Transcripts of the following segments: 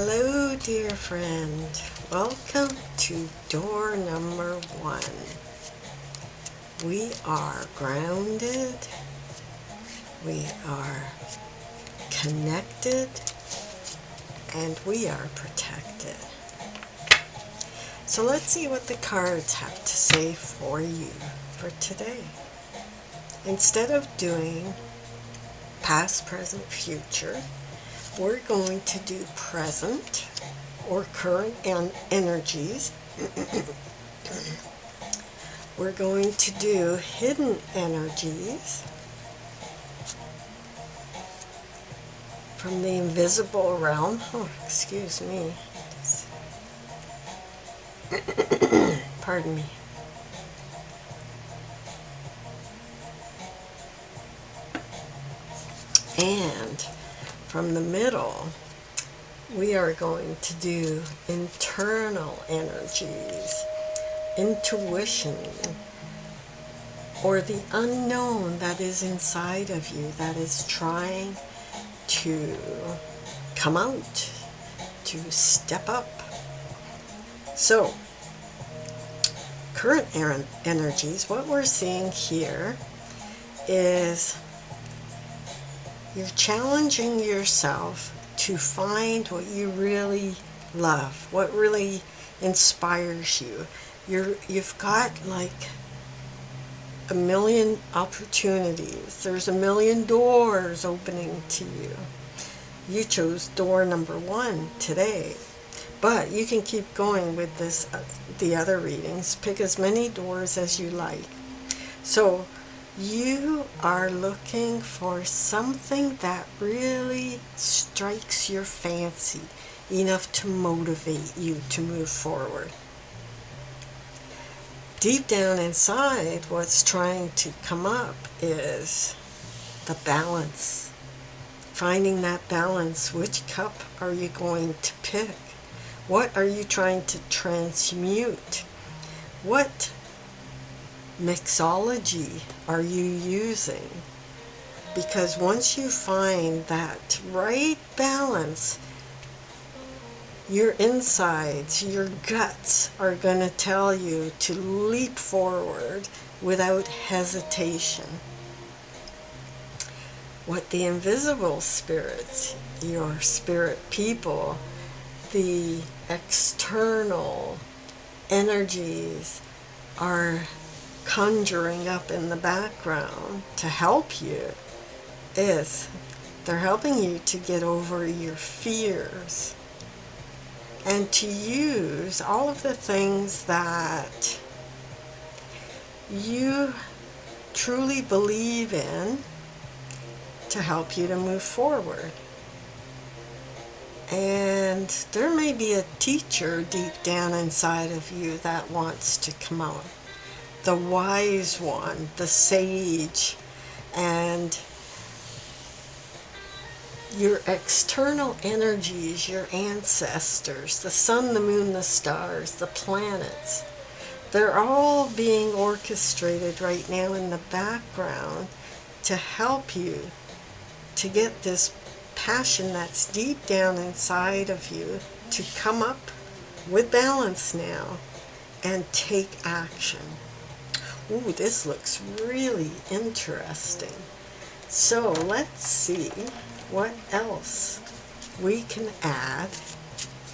Hello, dear friend. Welcome to door number 1. We are grounded, we are connected, and we are protected. So let's see what the cards have to say for you for today. Instead of doing past, present, future, we're going to do present or current energies. We're going to do hidden energies from the invisible realm. Oh, excuse me. Pardon me. And from the middle, we are going to do internal energies, intuition, or the unknown that is inside of you that is trying to come out, to step up. So, current energies, what we're seeing here is you're challenging yourself to find what you really love, what really inspires you. You've got like a million opportunities. There's a million doors opening to you. You chose door number 1 today. But you can keep going with this, the other readings. Pick as many doors as you like. So you are looking for something that really strikes your fancy enough to motivate you to move forward. Deep down inside, what's trying to come up is the balance. Finding that balance. Which cup are you going to pick? What are you trying to transmute? What mixology are you using? Because once you find that right balance, your insides, your guts are going to tell you to leap forward without hesitation. What the invisible spirits, your spirit people, the external energies are conjuring up in the background to help you is they're helping you to get over your fears and to use all of the things that you truly believe in to help you to move forward. And there may be a teacher deep down inside of you that wants to come out. The wise one, the sage, and your external energies, your ancestors, the sun, the moon, the stars, the planets, they're all being orchestrated right now in the background to help you to get this passion that's deep down inside of you to come up with balance now and take action. Ooh, this looks really interesting. So let's see what else we can add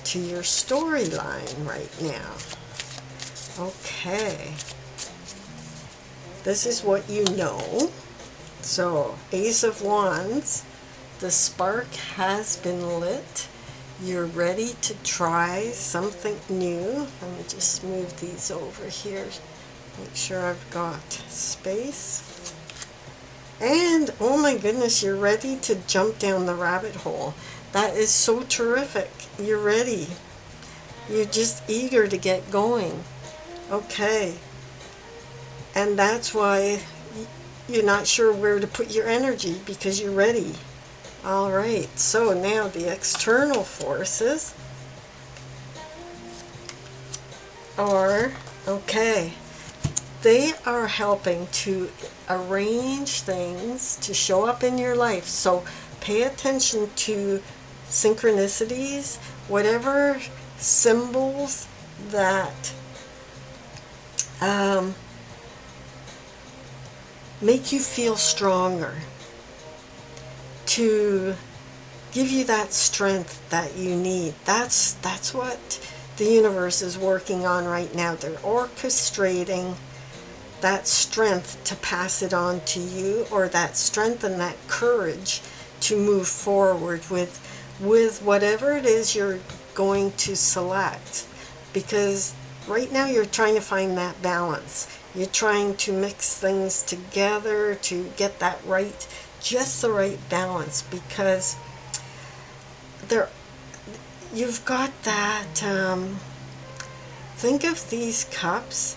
to your storyline right now. Okay. This is what you know. So, Ace of Wands, the spark has been lit. You're ready to try something new. Let me just move these over here. Make sure I've got space. And, oh my goodness, you're ready to jump down the rabbit hole. That is so terrific. You're ready. You're just eager to get going. Okay. And that's why you're not sure where to put your energy, because you're ready. All right. So now the external forces are, okay, they are helping to arrange things to show up in your life. So pay attention to synchronicities, whatever symbols that make you feel stronger, to give you that strength that you need. That's what the universe is working on right now. They're orchestrating that strength to pass it on to you, or that strength and that courage to move forward with whatever it is you're going to select. Because right now you're trying to find that balance. You're trying to mix things together to get that right, just the right balance, because there, you've got that, think of these cups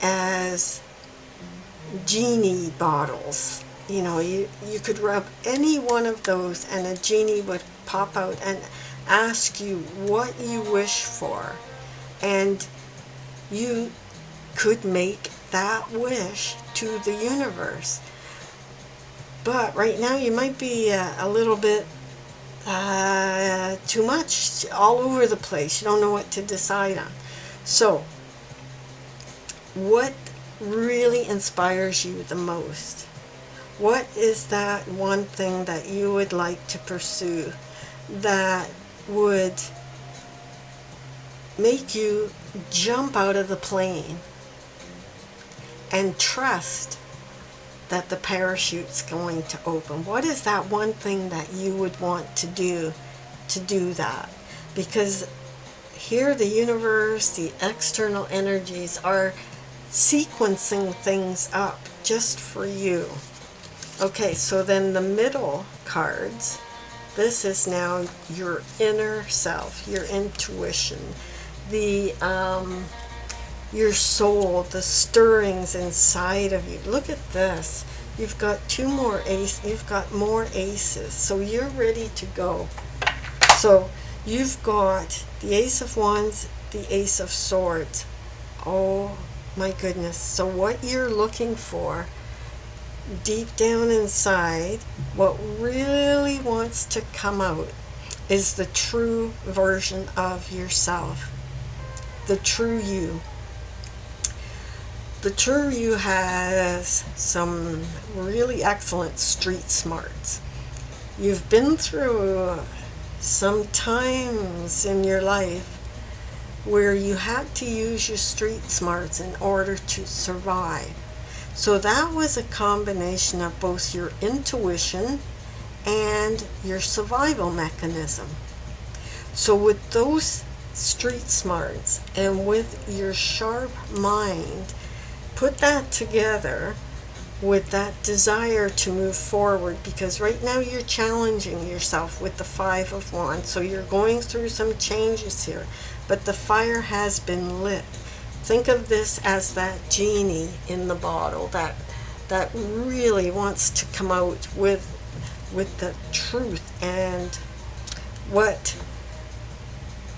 as genie bottles. You know, you could rub any one of those and a genie would pop out and ask you what you wish for. And you could make that wish to the universe. But right now you might be a little bit too much, all over the place. You don't know what to decide on. So, what really inspires you the most? What is that one thing that you would like to pursue that would make you jump out of the plane and trust that the parachute's going to open? What is that one thing that you would want to do that? Because here the universe, the external energies are sequencing things up just for you. Okay, so then the middle cards, this is now your inner self, your intuition, the your soul, the stirrings inside of you. Look at this. You've got two more aces. You've got more aces. So you're ready to go. So you've got the Ace of Wands, the Ace of Swords. Oh my goodness. So what you're looking for deep down inside, what really wants to come out, is the true version of yourself. The true you. The true you has some really excellent street smarts. You've been through some times in your life where you had to use your street smarts in order to survive. So that was a combination of both your intuition and your survival mechanism. So with those street smarts and with your sharp mind, put that together with that desire to move forward, because right now you're challenging yourself with the Five of Wands. So you're going through some changes here, but the fire has been lit. Think of this as that genie in the bottle that really wants to come out with the truth and what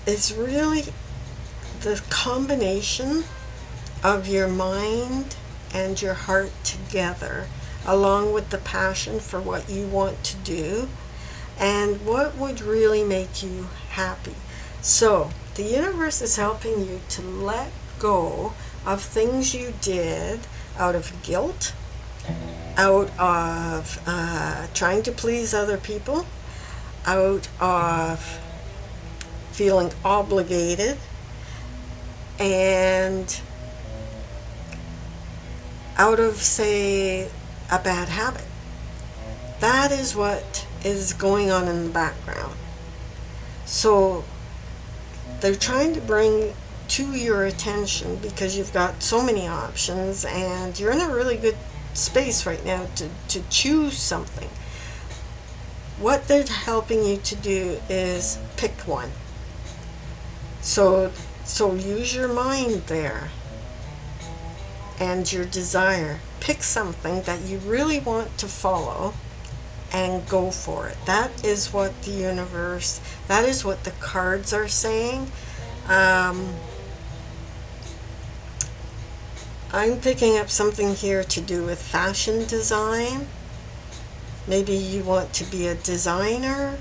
is really the combination of your mind and your heart together, along with the passion for what you want to do and what would really make you happy. So the universe is helping you to let go of things you did out of guilt, out of trying to please other people, out of feeling obligated, and out of, say, a bad habit. That is what is going on in the background. So they're trying to bring to your attention, because you've got so many options and you're in a really good space right now to choose something. What they're helping you to do is pick one. So use your mind there and your desire. Pick something that you really want to follow and go for it. That is what the universe, that is what the cards are saying. I'm picking up something here to do with fashion design. Maybe you want to be a designer,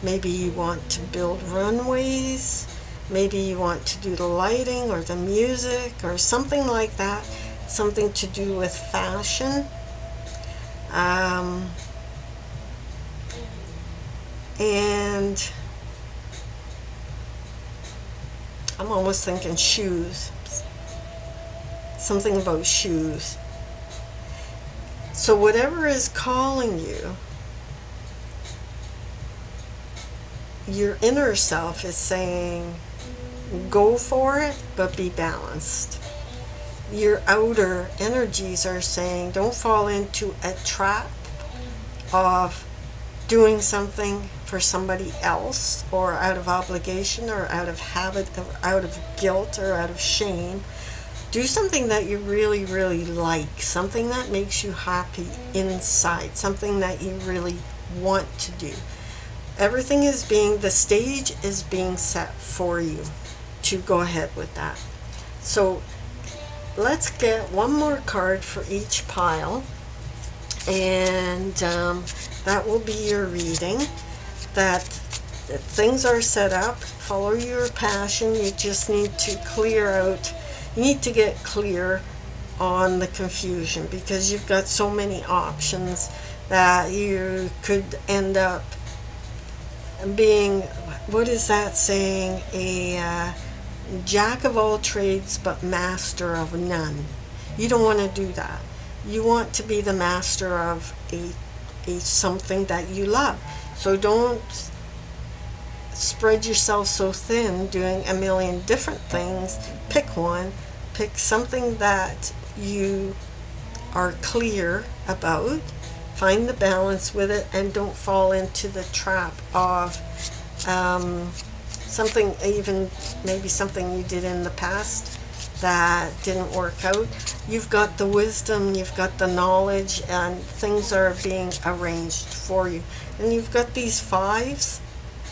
Maybe you want to build runways. Maybe you want to do the lighting or the music or something like that. Something to do with fashion. And I'm almost thinking shoes. Something about shoes. So whatever is calling you, your inner self is saying, go for it, but be balanced. Your outer energies are saying, don't fall into a trap of doing something for somebody else, or out of obligation, or out of habit, or out of guilt, or out of shame. Do something that you really, really like, something that makes you happy inside, something that you really want to do. Everything is the stage is being set for you to go ahead with that. So let's get one more card for each pile, and that will be your reading. That things are set up, follow your passion. You just need to clear out, you need to get clear on the confusion, because you've got so many options that you could end up being, what is that saying, a jack of all trades but master of none. You don't want to do that. You want to be the master of a something that you love. So don't spread yourself so thin doing a million different things. Pick one. Pick something that you are clear about. Find the balance with it, and don't fall into the trap of something, even maybe something you did in the past that didn't work out. You've got the wisdom, you've got the knowledge, and things are being arranged for you. And you've got these fives,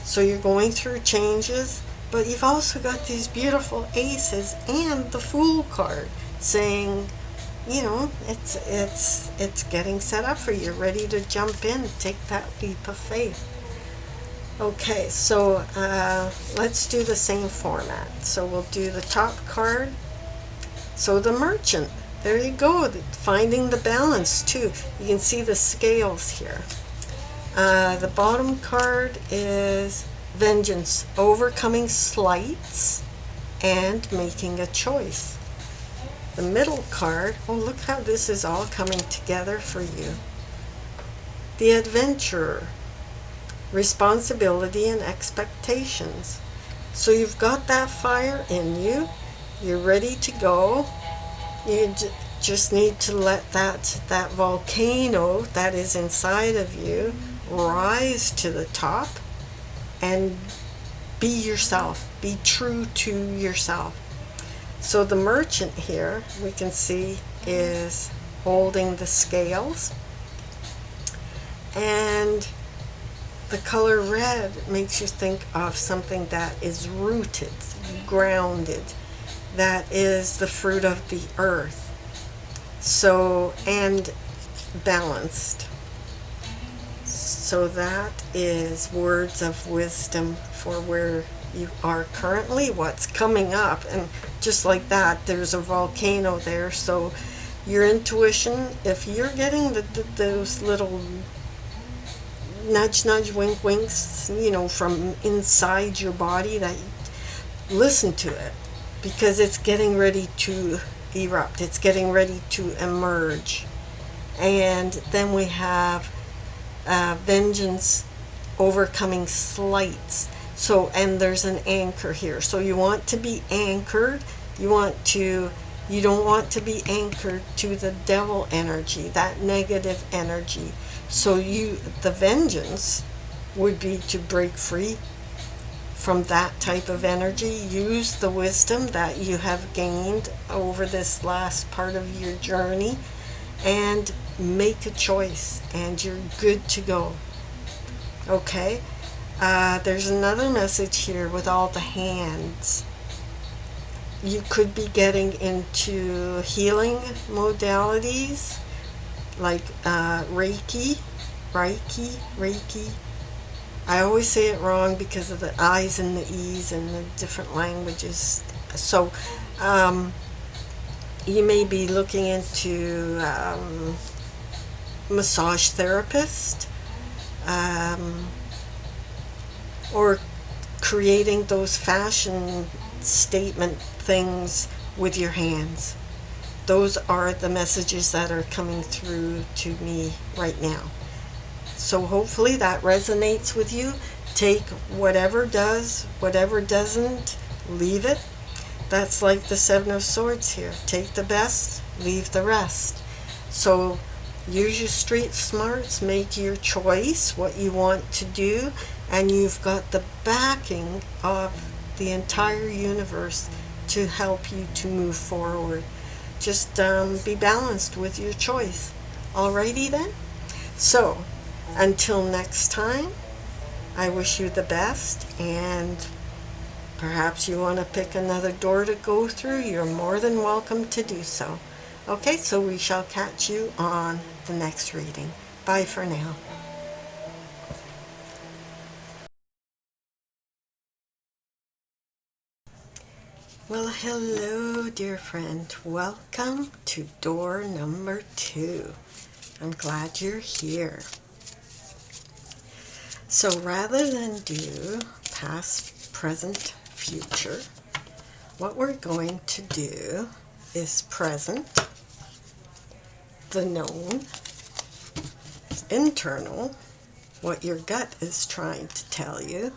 so you're going through changes, but you've also got these beautiful aces and the Fool card saying, you know, it's getting set up for you. You're ready to jump in, take that leap of faith. Okay, so let's do the same format. So we'll do the top card. So the Merchant, there you go, finding the balance too. You can see the scales here. The bottom card is Vengeance, overcoming slights and making a choice. The middle card, oh, look how this is all coming together for you. The Adventurer, responsibility and expectations. So you've got that fire in you. You're ready to go. You just need to let that volcano that is inside of you rise to the top and be yourself. Be true to yourself. So the Merchant here, we can see, is holding the scales. And the color red makes you think of something that is rooted, grounded, that is the fruit of the earth. So, and balanced. So that is words of wisdom for where you are currently, what's coming up. And just like that, there's a volcano there. So your intuition, if you're getting those little nudge, nudge, wink, winks, you know, from inside your body, that listen to it, because it's getting ready to erupt. It's getting ready to emerge. And then we have Vengeance, overcoming slights. So, and there's an anchor here. So you want to be anchored. You don't want to be anchored to the devil energy, that negative energy. So the vengeance would be to break free from that type of energy. Use the wisdom that you have gained over this last part of your journey and make a choice, and you're good to go. Okay, there's another message here with all the hands. You could be getting into healing modalities like Reiki, I always say it wrong because of the I's and the E's and the different languages. So you may be looking into massage therapist, um, or creating those fashion statement things with your hands. Those are the messages that are coming through to me right now. So hopefully that resonates with you. Take whatever does, whatever doesn't, leave it. That's like the Seven of Swords here. Take the best, leave the rest. So use your street smarts, make your choice, what you want to do, and you've got the backing of the entire universe to help you to move forward. Just be balanced with your choice. Alrighty then? So, until next time, I wish you the best, and perhaps you want to pick another door to go through, you're more than welcome to do so. Okay, so we shall catch you on the next reading. Bye for now. Well, hello, dear friend. Welcome to door number 2. I'm glad you're here. So rather than do past, present, future, what we're going to do is present, the known, internal, what your gut is trying to tell you,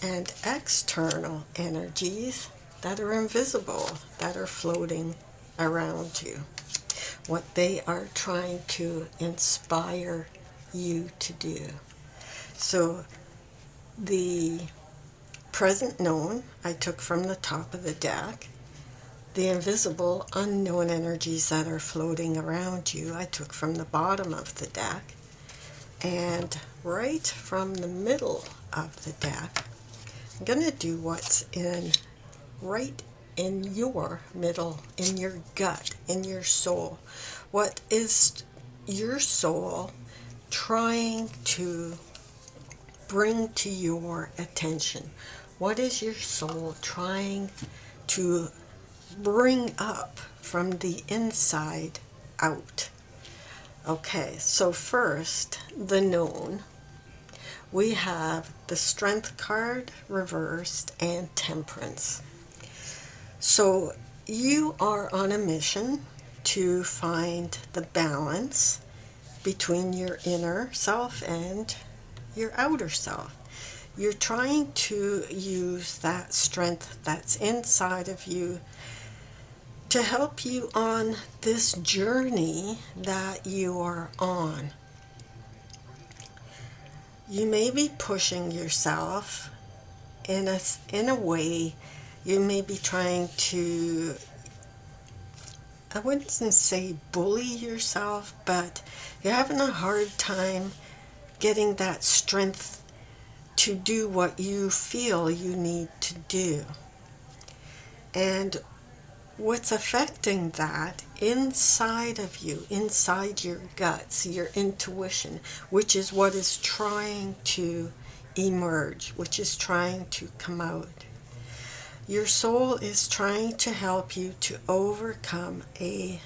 and external energies that are invisible, that are floating around you, what they are trying to inspire you to do. So the present known I took from the top of the deck. The invisible unknown energies that are floating around you I took from the bottom of the deck. And right from the middle of the deck, I'm going to do what's right in your middle, in your gut, in your soul. What is your soul trying to bring to your attention? What is your soul trying to bring up from the inside out? Okay, so first, the known. We have the Strength card reversed and Temperance. So you are on a mission to find the balance between your inner self and your outer self. You're trying to use that strength that's inside of you to help you on this journey that you are on. You may be pushing yourself in a way. You may be trying to, I wouldn't say bully yourself, but you're having a hard time getting that strength to do what you feel you need to do. And what's affecting that inside of you, inside your guts, your intuition, which is what is trying to emerge, which is trying to come out. Your soul is trying to help you to overcome a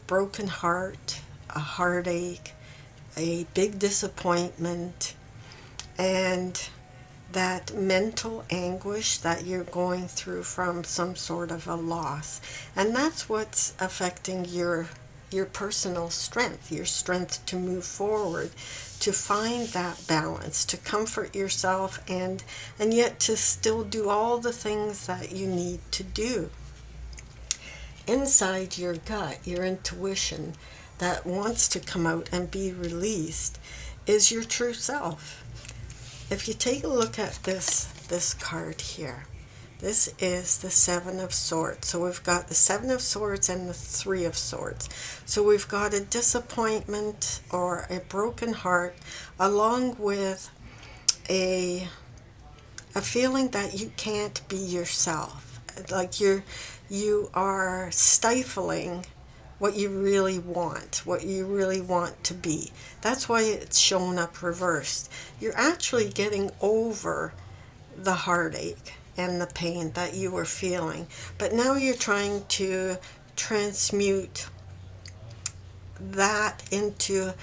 broken heart, a heartache, a big disappointment, and that mental anguish that you're going through from some sort of a loss. And that's what's affecting your personal strength, your strength to move forward, to find that balance, to comfort yourself, and yet to still do all the things that you need to do. Inside your gut, your intuition that wants to come out and be released is your true self. If you take a look at this card here, this is the Seven of Swords. So we've got the Seven of Swords and the Three of Swords. So we've got a disappointment or a broken heart, along with a feeling that you can't be yourself. Like you are stifling what you really want, what you really want to be. That's why it's shown up reversed. You're actually getting over the heartache and the pain that you were feeling, but now you're trying to transmute that into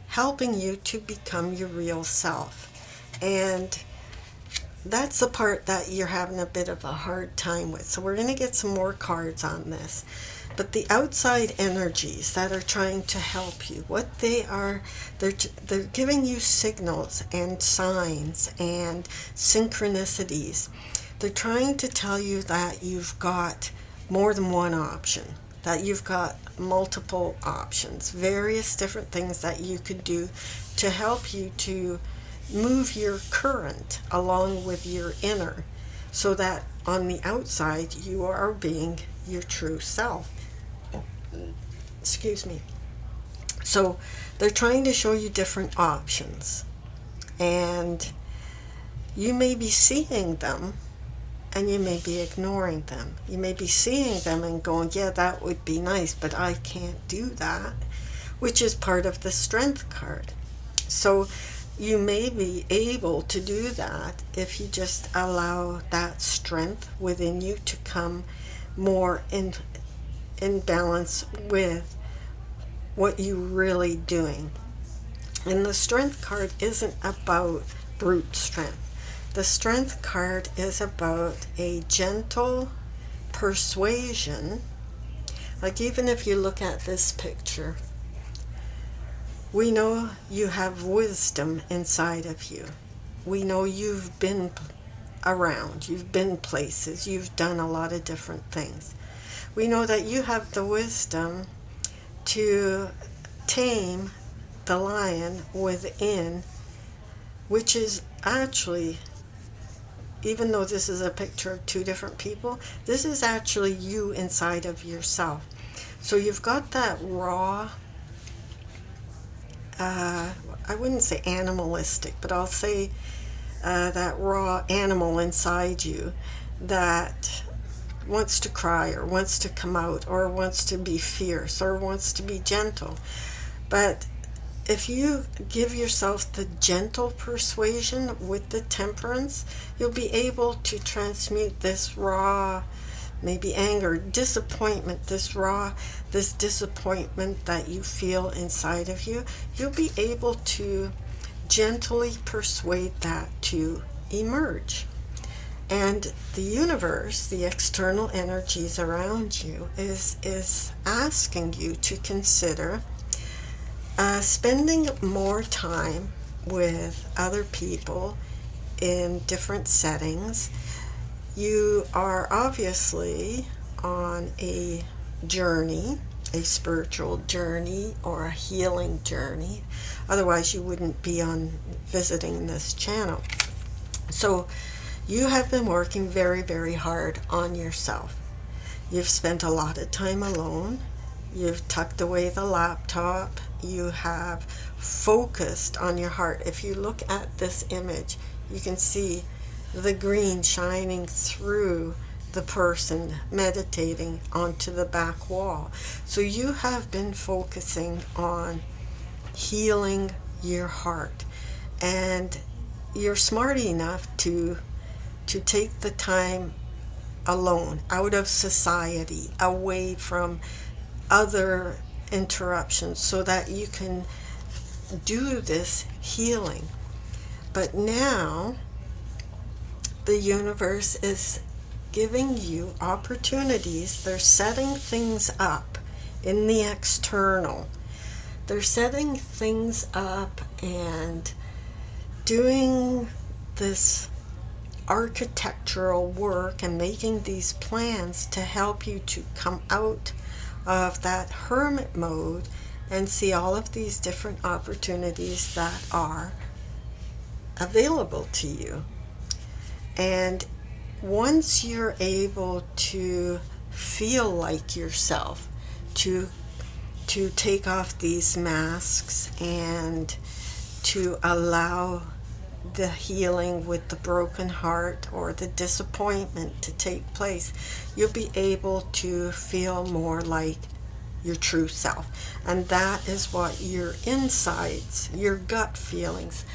helping you to become your real self. And that's the part that you're having a bit of a hard time with. So we're going to get some more cards on this. But the outside energies that are trying to help you, what they are, they're giving you signals and signs and synchronicities. They're trying to tell you that you've got more than one option, that you've got multiple options, various different things that you could do to help you to move your current along with your inner, so that on the outside you are being your true self. Excuse me. So they're trying to show you different options, and you may be seeing them and you may be ignoring them. You may be seeing them and going, yeah, that would be nice, but I can't do that, which is part of the strength card. So you may be able to do that if you just allow that strength within you to come more in balance with what you're really doing. And the strength card isn't about brute strength. The strength card is about a gentle persuasion. Like, even if you look at this picture, we know you have wisdom inside of you. We know you've been around, you've been places, you've done a lot of different things. We know that you have the wisdom to tame the lion within, which is actually, even though this is a picture of two different people, this is actually you inside of yourself. So you've got that raw, I wouldn't say animalistic, but I'll say that raw animal inside you that wants to cry or wants to come out or wants to be fierce or wants to be gentle. But if you give yourself the gentle persuasion with the temperance, you'll be able to transmute this raw, maybe anger, disappointment, this disappointment that you feel inside of you. You'll be able to gently persuade that to emerge. And the universe, the external energies around you, is asking you to consider spending more time with other people in different settings. You are obviously on a journey, a spiritual journey or a healing journey. Otherwise, you wouldn't be on visiting this channel. So you have been working very, very hard on yourself. You've spent a lot of time alone. You've tucked away the laptop. You have focused on your heart. If you look at this image, you can see the green shining through the person meditating onto the back wall. So you have been focusing on healing your heart. And you're smart enough to take the time alone, out of society, away from other interruptions, so that you can do this healing. But now the universe is giving you opportunities. They're setting things up in the external. They're setting things up and doing this architectural work and making these plans to help you to come out of that hermit mode and see all of these different opportunities that are available to you. And once you're able to feel like yourself, to take off these masks and to allow the healing with the broken heart or the disappointment to take place, you'll be able to feel more like your true self. And that is what your insides, your gut feelings,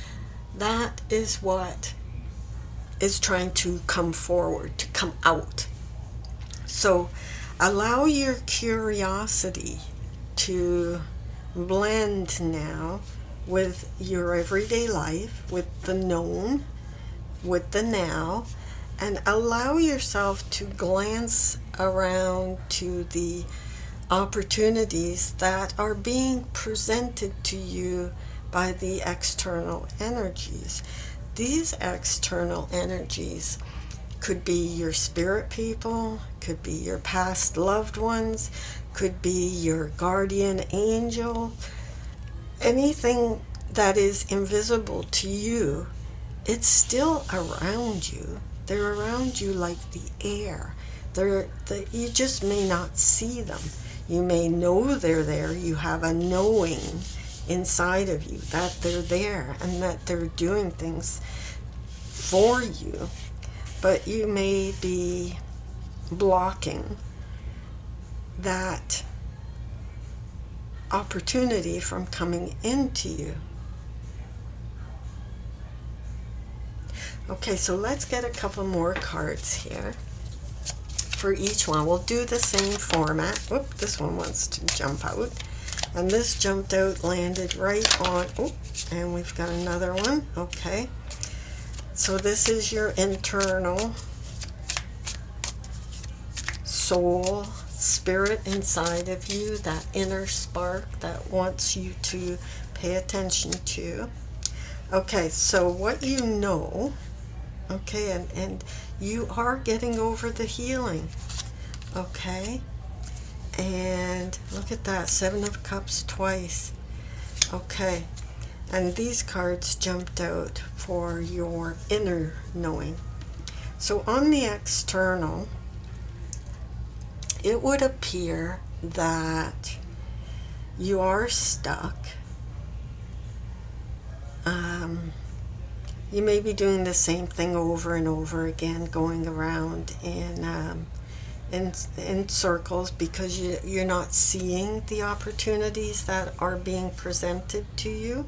that is what is trying to come forward, to come out. So allow your curiosity to blend now with your everyday life, with the known, with the now, and allow yourself to glance around to the opportunities that are being presented to you by the external energies. These external energies could be your spirit people, could be your past loved ones, could be your guardian angel. Anything that is invisible to you, it's still around you. They're around you like the air. You just may not see them. You may know they're there. You have a knowing inside of you that they're there and that they're doing things for you. But you may be blocking that opportunity from coming into you. Okay, so let's get a couple more cards here for each one. We'll do the same format. Whoop, this one wants to jump out. And this jumped out, landed right on. Oh, and we've got another one. Okay. So this is your internal soul, spirit inside of you, that inner spark that wants you to pay attention to. Okay, so what you know, okay, and you are getting over the healing, okay? And look at that, 7 of Cups twice. Okay, and these cards jumped out for your inner knowing. So on the external, it would appear that you are stuck. You may be doing the same thing over and over again, going around in circles because you're not seeing the opportunities that are being presented to you.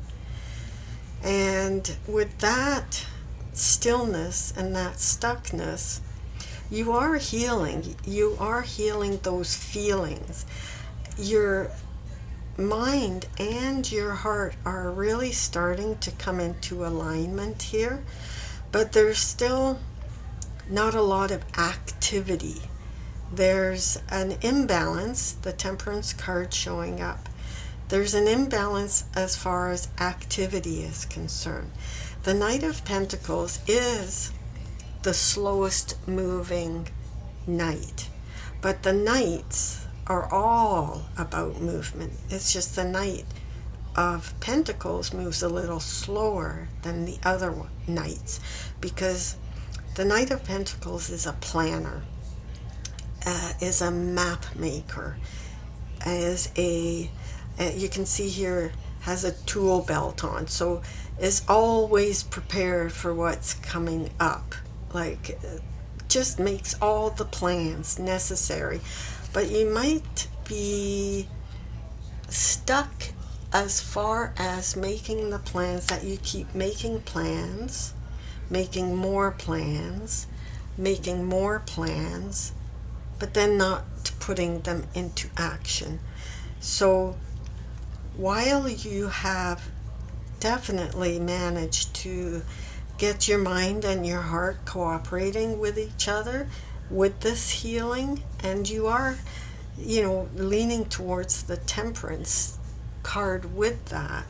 And with that stillness and that stuckness, you are healing. You are healing those feelings. Your mind and your heart are really starting to come into alignment here, but there's still not a lot of activity. There's an imbalance, the Temperance card showing up. There's an imbalance as far as activity is concerned. The Knight of Pentacles is the slowest moving knight, but the knights are all about movement. It's just the Knight of Pentacles moves a little slower than the other knights because the Knight of Pentacles is a planner, is a map maker, is a, you can see here, has a tool belt on, so is always prepared for what's coming up. Like, just makes all the plans necessary. But you might be stuck as far as making the plans, that you keep making plans, making more plans, making more plans, but then not putting them into action. So while you have definitely managed to get your mind and your heart cooperating with each other with this healing, and you are, leaning towards the Temperance card with that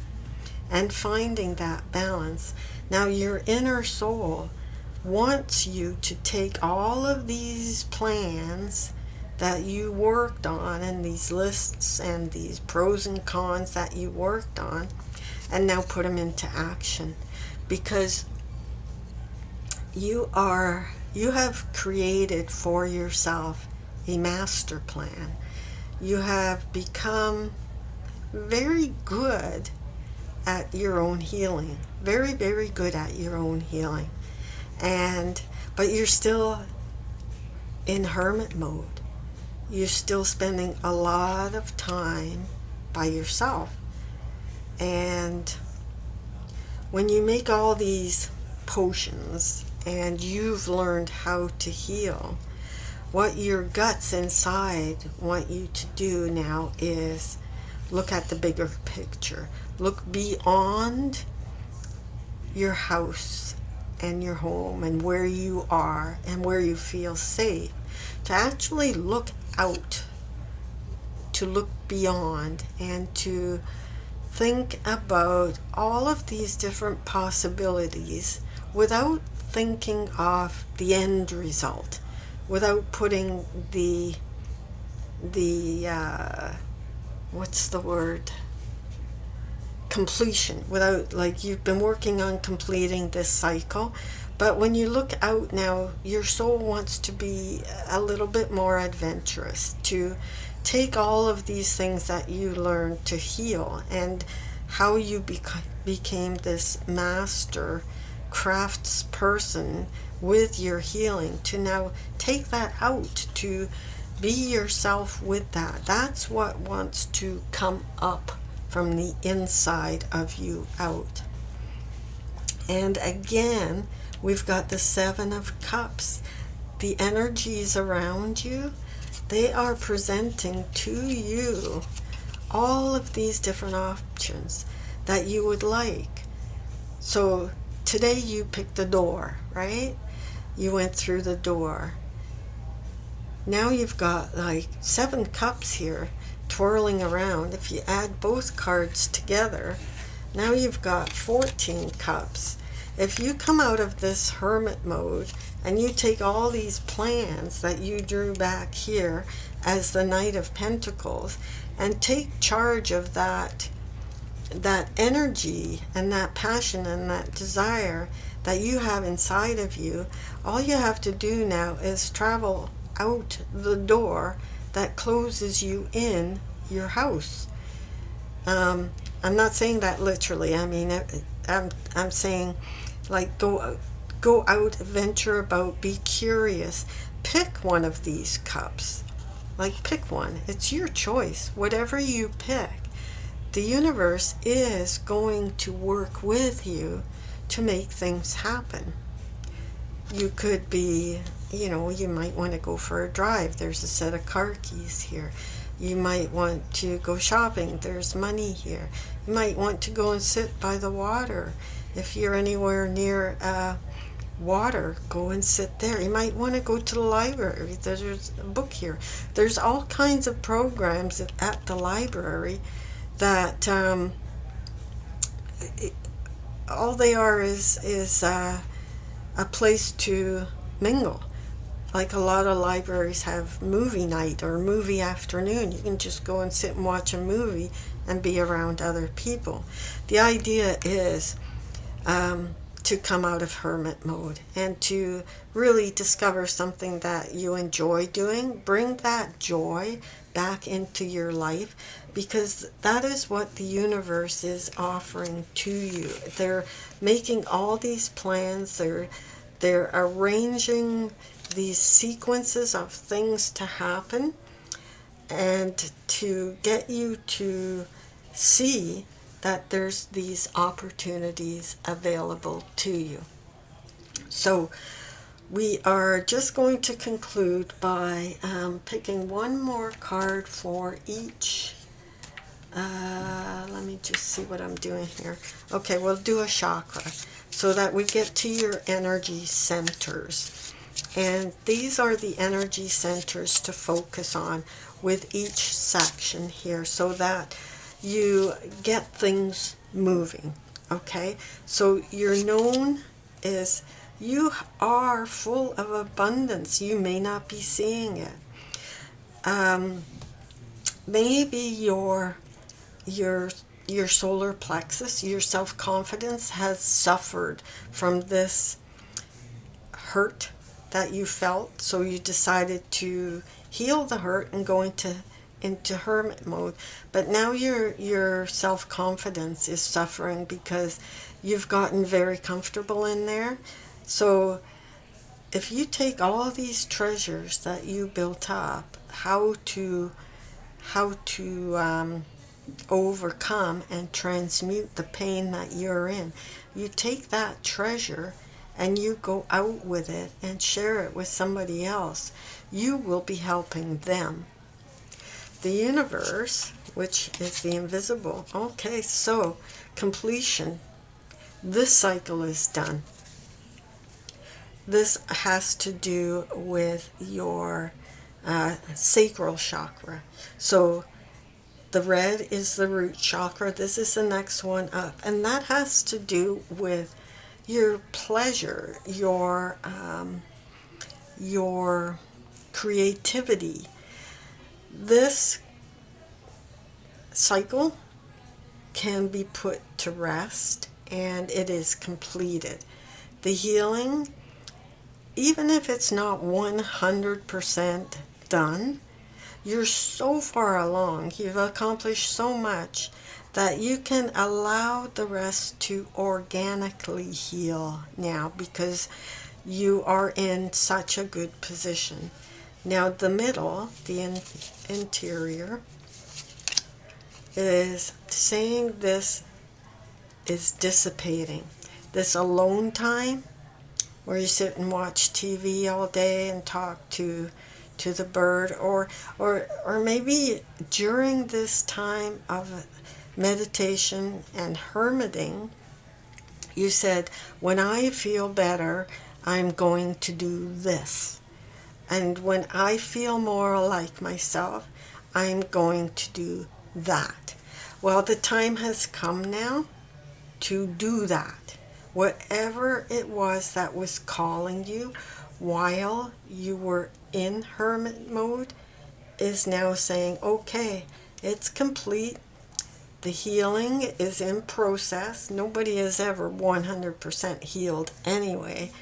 and finding that balance. Now your inner soul wants you to take all of these plans that you worked on and these lists and these pros and cons that you worked on and now put them into action, because you have created for yourself a master plan. You have become very good at your own healing, very, very good at your own healing, but you're still in hermit mode. you're still spending a lot of time by yourself. And when you make all these potions and you've learned how to heal, what your guts inside want you to do now is look at the bigger picture. Look beyond your house and your home and where you are and where you feel safe. To actually look out, to look beyond, and to think about all of these different possibilities without thinking of the end result, without putting the what's the word, completion, without, like, you've been working on completing this cycle, but when you look out now, your soul wants to be a little bit more adventurous, to take all of these things that you learned to heal, and how you became this master crafts person with your healing, to now take that out, to be yourself with that. That's what wants to come up from the inside of you out. And again, we've got the Seven of Cups. The energies around you, they are presenting to you all of these different options that you would like. So today you picked the door, right? You went through the door. Now you've got like 7 cups here twirling around. If you add both cards together, now you've got 14 cups. If you come out of this hermit mode and you take all these plans that you drew back here as the Knight of Pentacles and take charge of that energy and that passion and that desire that you have inside of you, all you have to do now is travel out the door that closes you in your house. I'm not saying that literally. I mean, I'm saying, like, go out, venture about, be curious, pick one of these cups. Like, pick one. It's your choice. Whatever you pick, the universe is going to work with you to make things happen. You could be, you might want to go for a drive. There's a set of car keys here. You might want to go shopping. There's money here. You might want to go and sit by the water. If you're anywhere near water, go and sit there. You might want to go to the library. There's a book here. There's all kinds of programs at the library that all they are is a place to mingle. Like, a lot of libraries have movie night or movie afternoon. You can just go and sit and watch a movie and be around other people. The idea is to come out of hermit mode and to really discover something that you enjoy doing. Bring that joy back into your life, because that is what the universe is offering to you. They're making all these plans. They're arranging these sequences of things to happen and to get you to see that there's these opportunities available to you. So we are just going to conclude by picking one more card for each. Let me just see what I'm doing here. Okay, we'll do a chakra so that we get to your energy centers. And these are the energy centers to focus on with each section here so that you get things moving. Okay, so your known is you are full of abundance. You may not be seeing it. Maybe your solar plexus, your self-confidence has suffered from this hurt that you felt, so you decided to heal the hurt and go into hermit mode. But now your self-confidence is suffering because you've gotten very comfortable in there. So if you take all these treasures that you built up how to overcome and transmute the pain that you're in. You take that treasure and you go out with it and share it with somebody else. You will be helping them. The universe, which is the invisible. Okay, so completion. This cycle is done. This has to do with your sacral chakra. So the red is the root chakra. This is the next one up. And that has to do with your pleasure, your creativity. This cycle can be put to rest and it is completed. The healing, even if it's not 100% done, you're so far along, you've accomplished so much that you can allow the rest to organically heal now because you are in such a good position. Now the middle, the interior, is saying this is dissipating. This alone time where you sit and watch TV all day and talk to the bird, or maybe during this time of meditation and hermiting, you said, when I feel better, I'm going to do this. And when I feel more like myself, I'm going to do that. Well, the time has come now to do that. Whatever it was that was calling you while you were in hermit mode is now saying, okay, it's complete. The healing is in process. Nobody is ever 100% healed anyway.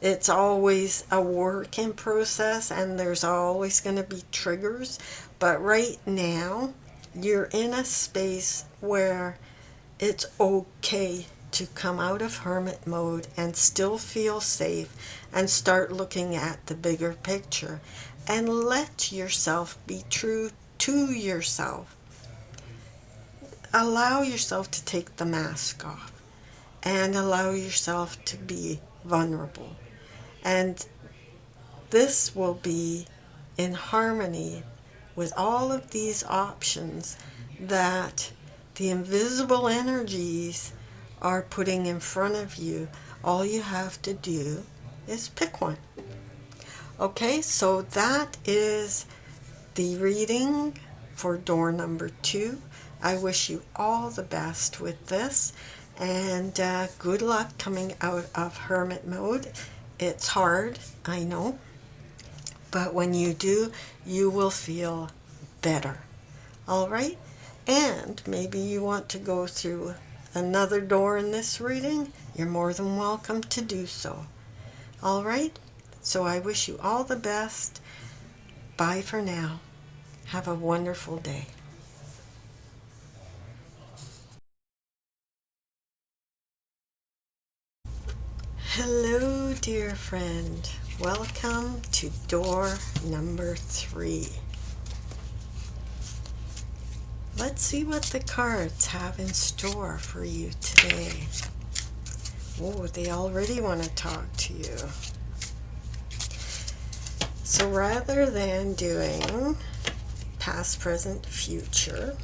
It's always a work in process and there's always going to be triggers. But right now, you're in a space where it's okay to come out of hermit mode and still feel safe and start looking at the bigger picture and let yourself be true to yourself. Allow yourself to take the mask off and allow yourself to be vulnerable. And this will be in harmony with all of these options that the invisible energies are putting in front of you. All you have to do is pick one. Okay, so that is the reading for door number 2. I wish you all the best with this, and good luck coming out of hermit mode. It's hard, I know, but when you do, you will feel better. All right? And maybe you want to go through another door in this reading, you're more than welcome to do so. All right? So I wish you all the best. Bye for now. Have a wonderful day. Hello, dear friend. Welcome to door number 3. Let's see what the cards have in store for you today. Oh, they already want to talk to you. So rather than doing past, present, future,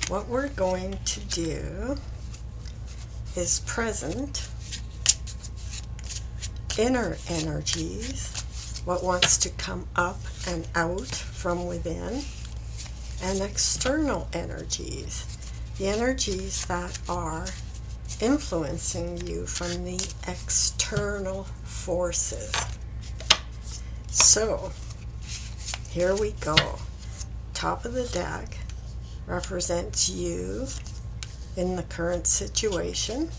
what we're going to do is present, inner energies, what wants to come up and out from within, and external energies, the energies that are influencing you from the external forces. So, here we go. Top of the deck represents you in the current situation.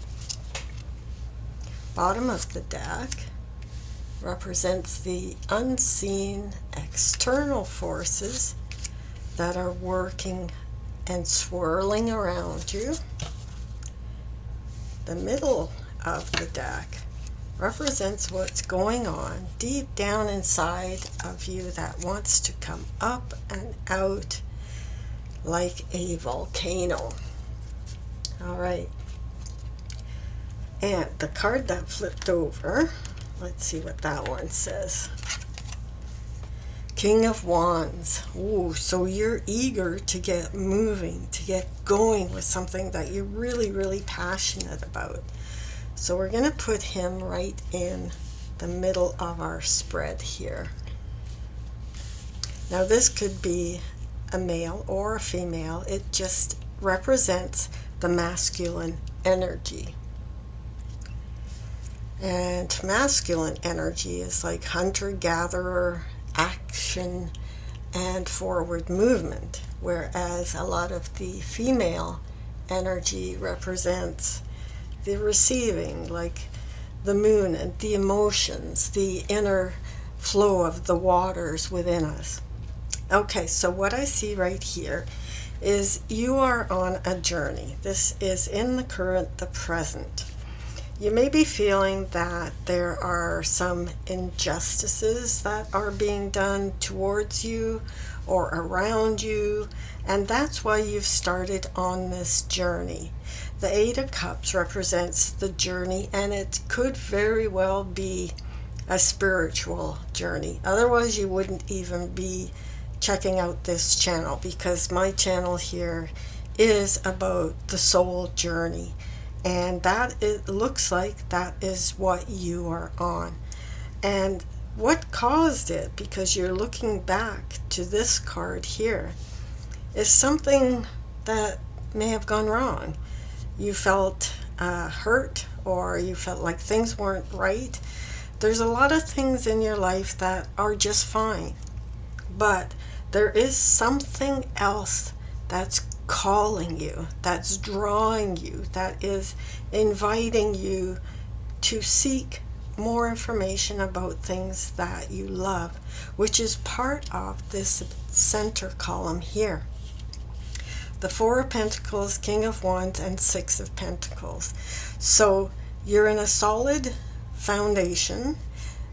Bottom of the deck represents the unseen external forces that are working and swirling around you. The middle of the deck represents what's going on deep down inside of you that wants to come up and out like a volcano. All right. And the card that flipped over, let's see what that one says. King of Wands. Ooh, so you're eager to get moving, to get going with something that you're really, really passionate about. So we're going to put him right in the middle of our spread here. Now this could be a male or a female. It just represents the masculine energy. And masculine energy is like hunter-gatherer, action, and forward movement, whereas a lot of the female energy represents the receiving, like the moon and the emotions, the inner flow of the waters within us. Okay, so what I see right here is you are on a journey. This is in the current, the present. You may be feeling that there are some injustices that are being done towards you or around you, and that's why you've started on this journey. The Eight of Cups represents the journey, and it could very well be a spiritual journey. Otherwise, you wouldn't even be checking out this channel, because my channel here is about the soul journey. And that it looks like that is what you are on. And what caused it, because you're looking back to this card here, is something that may have gone wrong. You felt hurt, or you felt like things weren't right. There's a lot of things in your life that are just fine. But there is something else that's calling you, that's drawing you, that is inviting you to seek more information about things that you love, which is part of this center column here. The Four of Pentacles, King of Wands, and Six of Pentacles. So you're in a solid foundation.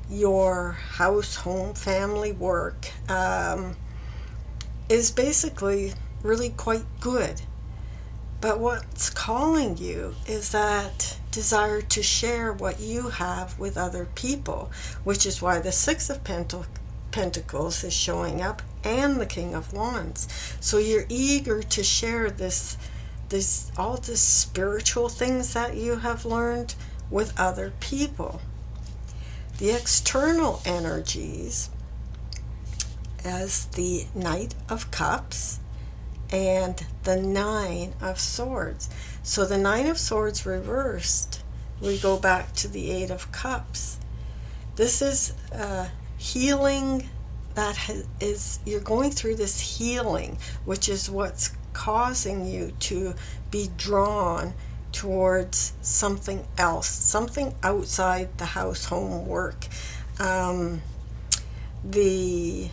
Your house, home, family, work is basically really quite good. But what's calling you is that desire to share what you have with other people, which is why the Six of Pentacles is showing up, and the King of Wands. So you're eager to share all this spiritual things that you have learned with other people. The external energies as the Knight of Cups and the Nine of Swords. So the Nine of Swords reversed, we go back to the Eight of Cups. This is healing. You're going through this healing, which is what's causing you to be drawn towards something else, something outside the house, home, work, the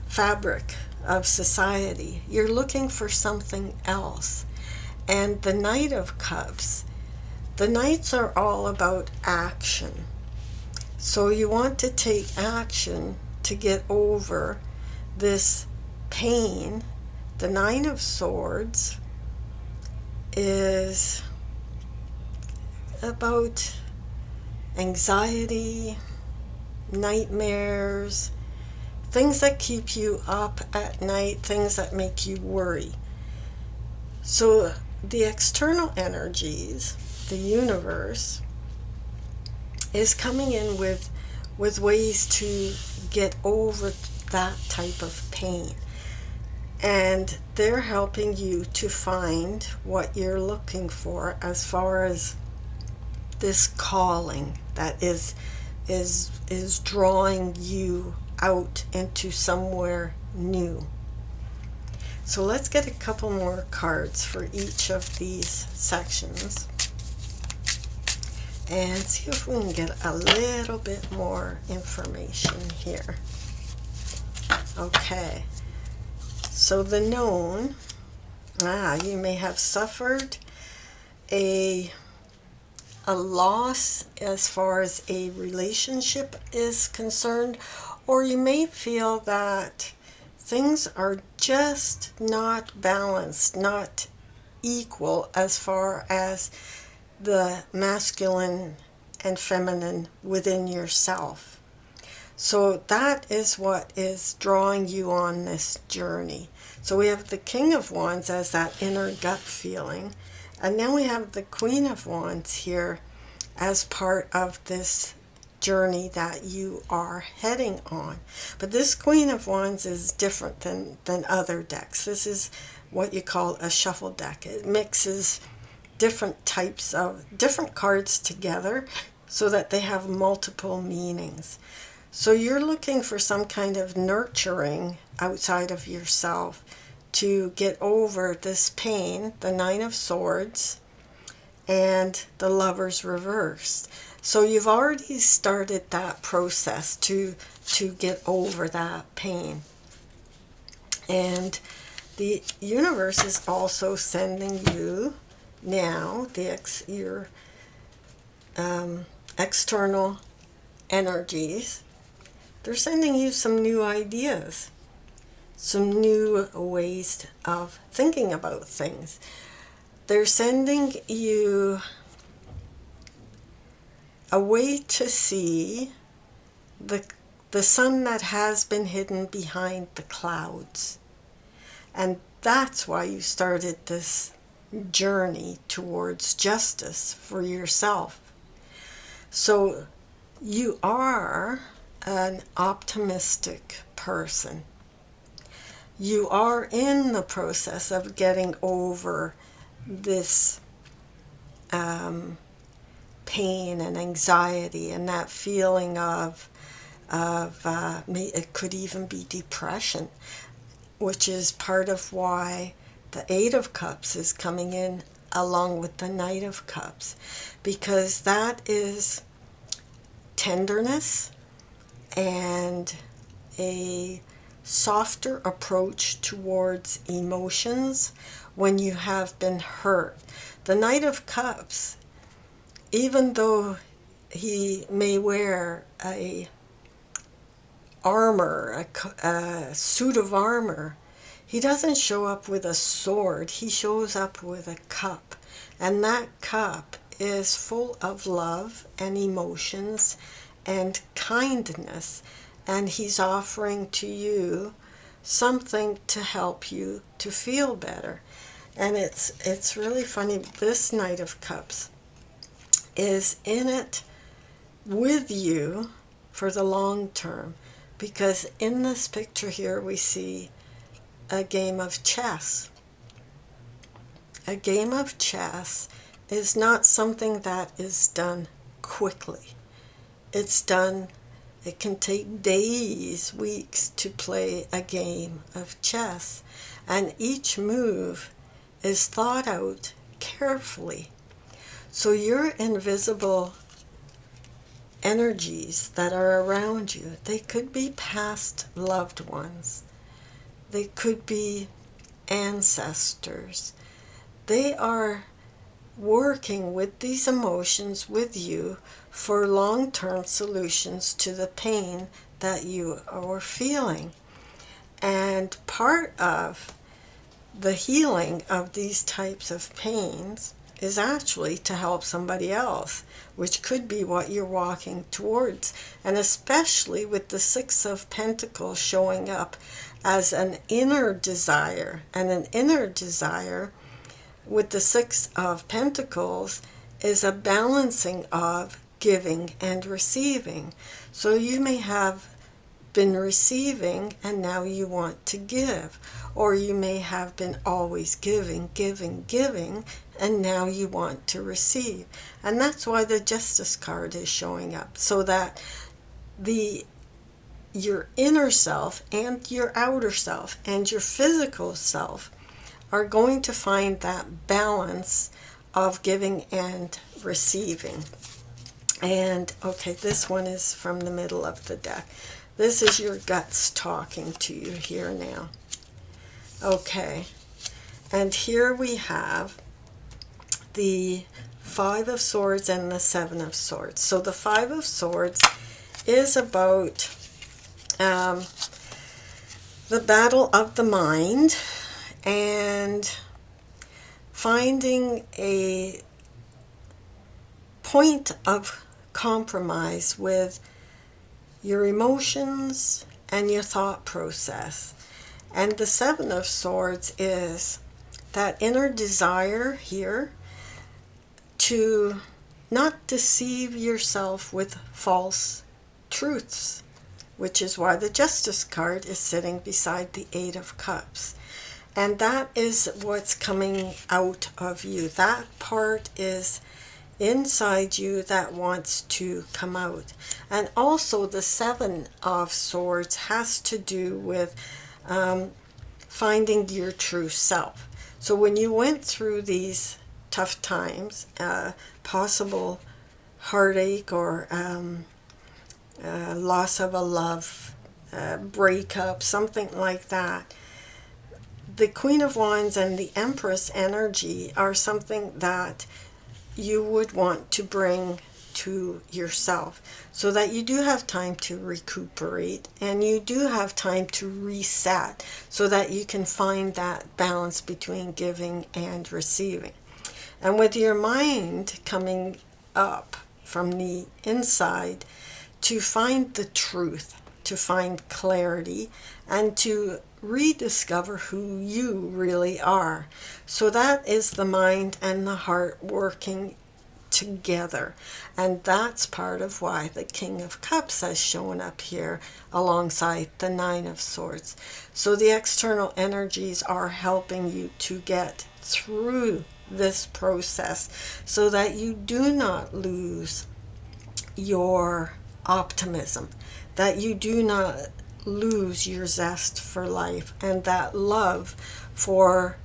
fabric of society. You're looking for something else. And the Knight of Cups, the Knights are all about action. So you want to take action to get over this pain. The Nine of Swords is about anxiety, nightmares, things that keep you up at night, things that make you worry. So the external energies, the universe, is coming in with ways to get over that type of pain. And they're helping you to find what you're looking for as far as this calling that is drawing you out into somewhere new. So let's get a couple more cards for each of these sections and see if we can get a little bit more information here. Okay, so the known, you may have suffered a a loss as far as a relationship is concerned, or you may feel that things are just not balanced, not equal as far as the masculine and feminine within yourself. So that is what is drawing you on this journey. So we have the King of Wands as that inner gut feeling, and then we have the Queen of Wands here as part of this journey that you are heading on. But this Queen of Wands is different than other decks. This is what you call a shuffle deck. It mixes different types of different cards together so that they have multiple meanings. So you're looking for some kind of nurturing outside of yourself to get over this pain, the Nine of Swords and the Lovers reversed. So you've already started that process to get over that pain. And the universe is also sending you now your external energies. They're sending you some new ideas, some new ways of thinking about things. They're sending you a way to see the sun that has been hidden behind the clouds. And that's why you started this journey towards justice for yourself. So you are an optimistic person. You are in the process of getting over this pain and anxiety and that feeling of it could even be depression, which is part of why the Eight of Cups is coming in along with the Knight of Cups, because that is tenderness and a softer approach towards emotions when you have been hurt. The Knight of Cups, even though he may wear a suit of armor, he doesn't show up with a sword. He shows up with a cup, and that cup is full of love and emotions and kindness, and he's offering to you something to help you to feel better. And it's really funny. This Knight of Cups is in it with you for the long term, because in this picture here we see a game of chess. A game of chess is not something that is done quickly. It can take days, weeks to play a game of chess, and each move is thought out carefully. So your invisible energies that are around you, they could be past loved ones. They could be ancestors. They are working with these emotions with you for long-term solutions to the pain that you are feeling. And part of the healing of these types of pains is actually to help somebody else, which could be what you're walking towards. And especially with the Six of Pentacles showing up as an inner desire, and an inner desire with the Six of Pentacles is a balancing of giving and receiving. So you may have been receiving and now you want to give, or you may have been always giving, and now you want to receive. And that's why the Justice card is showing up, so that your inner self and your outer self and your physical self are going to find that balance of giving and receiving. And okay, this one is from the middle of the deck. This is your guts talking to you here now. Okay, and here we have the Five of Swords and the Seven of Swords. So the Five of Swords is about the battle of the mind and finding a point of compromise with your emotions and your thought process. And the Seven of Swords is that inner desire here to not deceive yourself with false truths, which is why the Justice card is sitting beside the Eight of Cups. And that is what's coming out of you. That part is inside you that wants to come out. And also the Seven of Swords has to do with finding your true self. So when you went through these tough times, possible heartache or loss of a love, breakup, something like that, the Queen of Wands and the Empress energy are something that you would want to bring to yourself so that you do have time to recuperate and you do have time to reset so that you can find that balance between giving and receiving. And with your mind coming up from the inside to find the truth, to find clarity, and to rediscover who you really are. So that is the mind and the heart working together. And that's part of why the King of Cups has shown up here alongside the Nine of Swords. So the external energies are helping you to get through this process so that you do not lose your optimism, that you do not lose your zest for life and that love for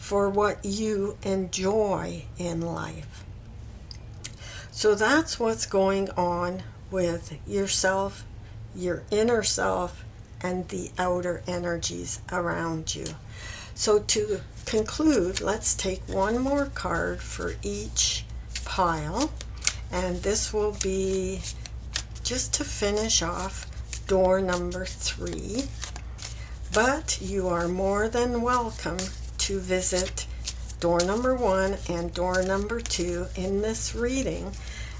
what you enjoy in life. So that's what's going on with yourself, your inner self, and the outer energies around you. So to conclude, let's take one more card for each pile, and this will be just to finish off door number 3. But you are more than welcome to visit door number 1 and door number 2 in this reading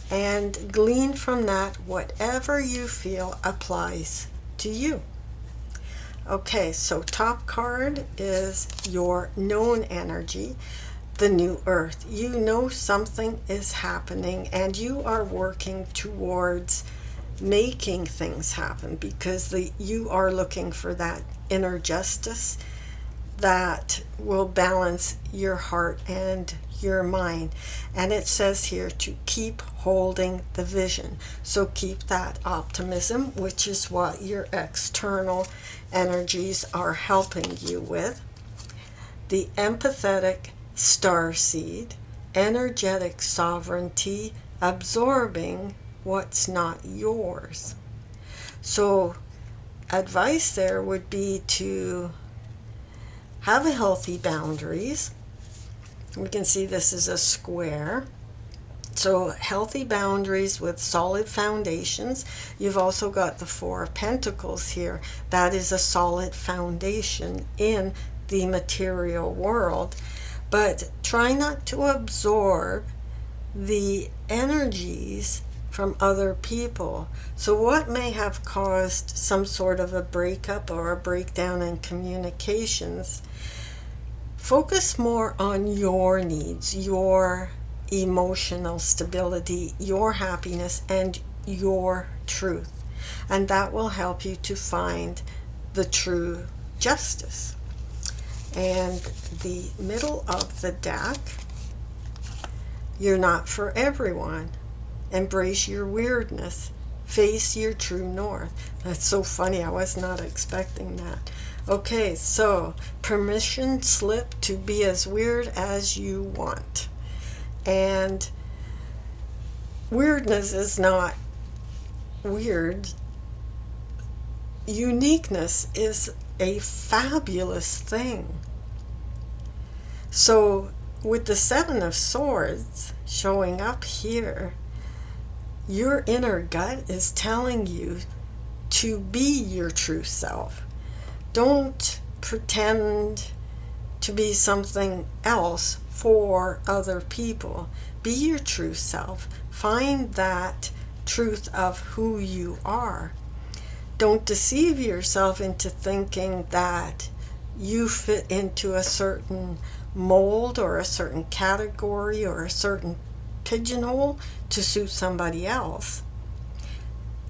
and glean from that whatever you feel applies to you. Okay, so top card is your known energy, the new earth. You know something is happening and you are working towards making things happen because you are looking for that inner justice that will balance your heart and your mind. And it says here to keep holding the vision. So keep that optimism, which is what your external energies are helping you with. The empathetic starseed, energetic sovereignty, absorbing what's not yours. So advice there would be to have a healthy boundaries. We can see this is a square. So healthy boundaries with solid foundations. You've also got the Four of Pentacles here. That is a solid foundation in the material world. But try not to absorb the energies from other people. So what may have caused some sort of a breakup or a breakdown in communications, focus more on your needs, your emotional stability, your happiness, and your truth. And that will help you to find the true justice. And the middle of the deck, you're not for everyone. Embrace your weirdness. Face your true north. That's so funny. I was not expecting that. Okay, so permission slip to be as weird as you want. And weirdness is not weird. Uniqueness is a fabulous thing. So with the Seven of Swords showing up here, your inner gut is telling you to be your true self. Don't pretend to be something else for other people. Be your true self. Find that truth of who you are. Don't deceive yourself into thinking that you fit into a certain mold or a certain category or a certain pigeonhole to suit somebody else.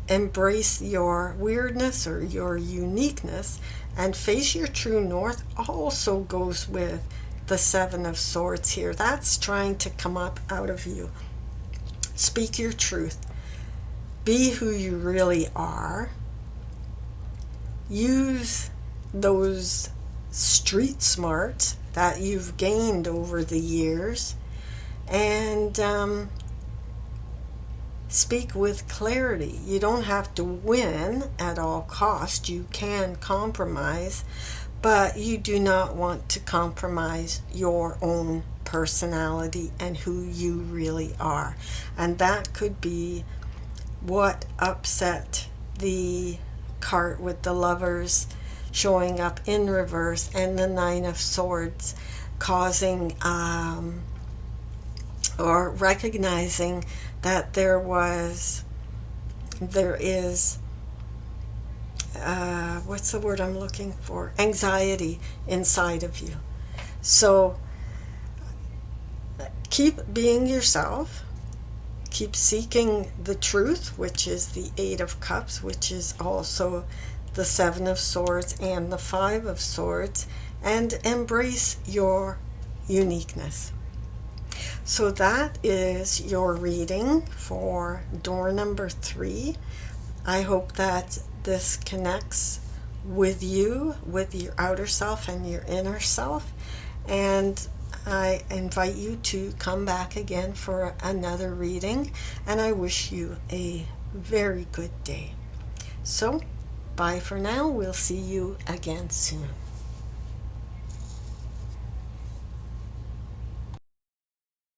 Embrace your weirdness or your uniqueness, and face your true north also goes with the Seven of Swords here. That's trying to come up out of you. Speak your truth. Be who you really are. Use those street smarts that you've gained over the years, and speak with clarity. You don't have to win at all costs. You can compromise, but you do not want to compromise your own personality and who you really are. And that could be what upset the cart with the Lovers showing up in reverse and the Nine of Swords, causing or recognizing that there is what's the word I'm looking for? Anxiety inside of you. So keep being yourself. Keep seeking the truth, which is the Eight of Cups, which is also the Seven of Swords and the Five of Swords, and embrace your uniqueness. So that is your reading for door number 3. I hope that this connects with you, with your outer self and your inner self, and I invite you to come back again for another reading, and I wish you a very good day. So, bye for now. We'll see you again soon.